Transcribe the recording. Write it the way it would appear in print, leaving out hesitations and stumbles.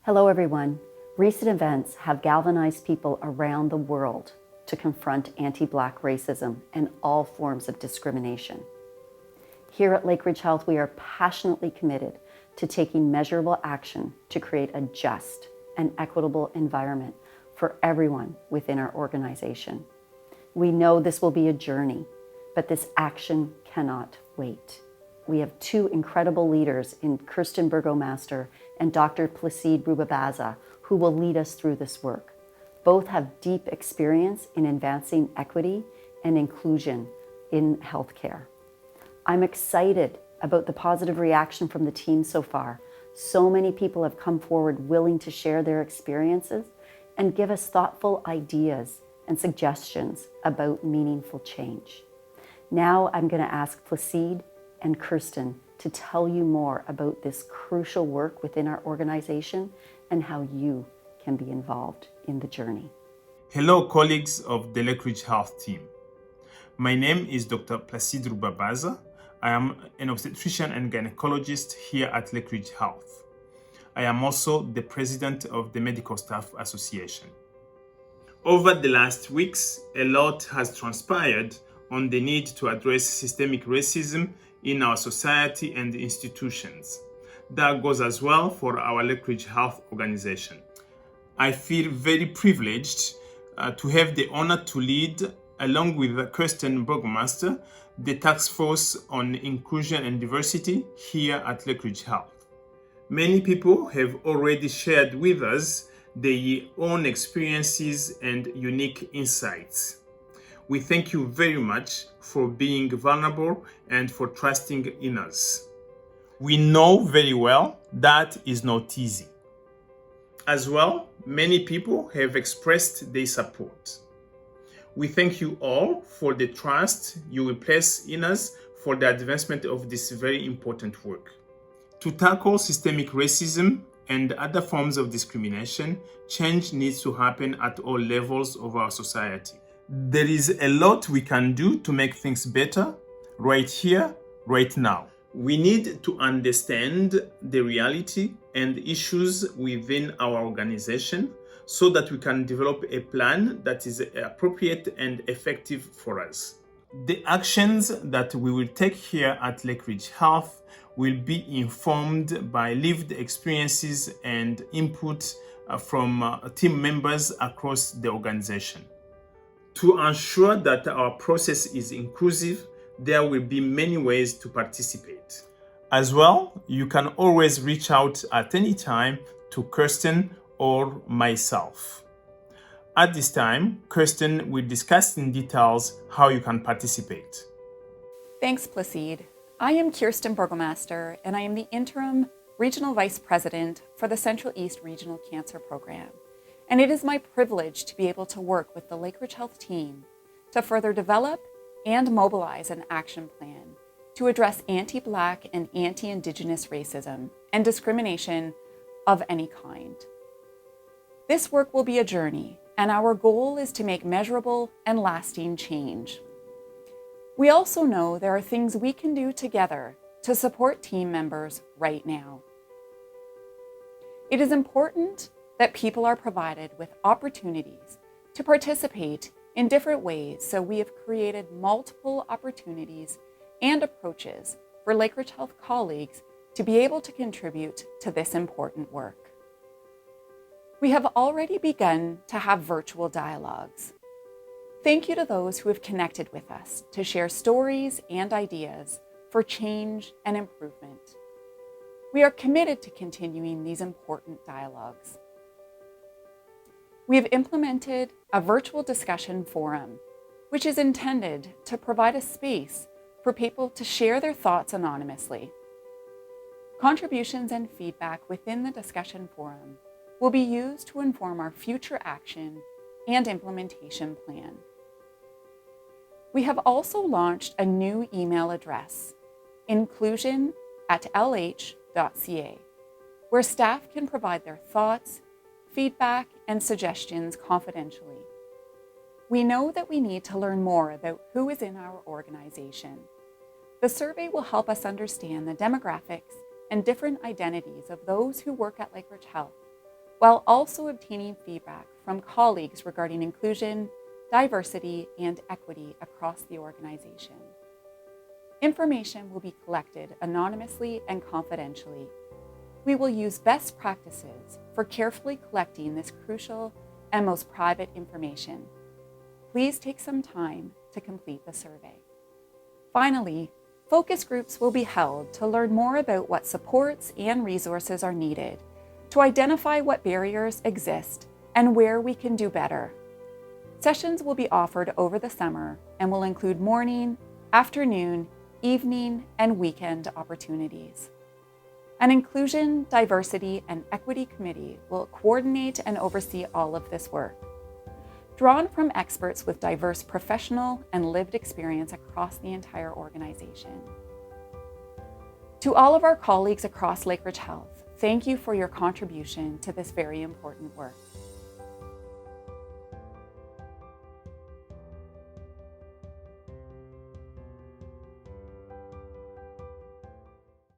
Hello, everyone. Recent events have galvanized people around the world to confront anti-Black racism and all forms of discrimination. Here at Lakeridge Health, we are passionately committed to taking measurable action to create a just and equitable environment for everyone within our organization. We know this will be a journey, but this action cannot wait. We have two incredible leaders in Kirsten Burgomaster and Dr. Placide Rubabaza, who will lead us through this work. Both have deep experience in advancing equity and inclusion in healthcare. I'm excited about the positive reaction from the team so far. So many people have come forward willing to share their experiences and give us thoughtful ideas and suggestions about meaningful change. Now I'm going to ask Placide and Kirsten to tell you more about this crucial work within our organization and how you can be involved in the journey. Hello, colleagues of the Lakeridge Health team. My name is Dr. Placide Rubabaza. I am an obstetrician and gynecologist here at Lakeridge Health. I am also the president of the Medical Staff Association. Over the last weeks, a lot has transpired on the need to address systemic racism in our society and institutions. That goes as well for our Lakeridge Health organization. I feel very privileged to have the honor to lead, along with Kirsten Burgomaster, the Task Force on Inclusion and Diversity here at Lakeridge Health. Many people have already shared with us their own experiences and unique insights. We thank you very much for being vulnerable and for trusting in us. We know very well that is not easy. As well, many people have expressed their support. We thank you all for the trust you will place in us for the advancement of this very important work. To tackle systemic racism and other forms of discrimination, change needs to happen at all levels of our society. There is a lot we can do to make things better right here, right now. We need to understand the reality and issues within our organization so that we can develop a plan that is appropriate and effective for us. The actions that we will take here at Lakeridge Health will be informed by lived experiences and input from team members across the organization. To ensure that our process is inclusive, there will be many ways to participate. As well, you can always reach out at any time to Kirsten or myself. At this time, Kirsten will discuss in details how you can participate. Thanks, Placide. I am Kirsten Burgomaster, and I am the Interim Regional Vice President for the Central East Regional Cancer Program. And it is my privilege to be able to work with the Lakeridge Health team to further develop and mobilize an action plan to address anti-Black and anti-Indigenous racism and discrimination of any kind. This work will be a journey, and our goal is to make measurable and lasting change. We also know there are things we can do together to support team members right now. It is important that people are provided with opportunities to participate in different ways, so we have created multiple opportunities and approaches for Lakeridge Health colleagues to be able to contribute to this important work. We have already begun to have virtual dialogues. Thank you to those who have connected with us to share stories and ideas for change and improvement. We are committed to continuing these important dialogues. We have implemented a virtual discussion forum, which is intended to provide a space for people to share their thoughts anonymously. Contributions and feedback within the discussion forum will be used to inform our future action and implementation plan. We have also launched a new email address, inclusion@lh.ca, where staff can provide their thoughts, feedback, and suggestions confidentially. We know that we need to learn more about who is in our organization. The survey will help us understand the demographics and different identities of those who work at Lakeridge Health while also obtaining feedback from colleagues regarding inclusion, diversity, and equity across the organization. Information will be collected anonymously and confidentially. We will use best practices for carefully collecting this crucial and most private information. Please take some time to complete the survey. Finally, focus groups will be held to learn more about what supports and resources are needed, to identify what barriers exist and where we can do better. Sessions will be offered over the summer and will include morning, afternoon, evening, and weekend opportunities. An Inclusion, Diversity, and Equity Committee will coordinate and oversee all of this work, drawn from experts with diverse professional and lived experience across the entire organization. To all of our colleagues across Lakeridge Health, thank you for your contribution to this very important work.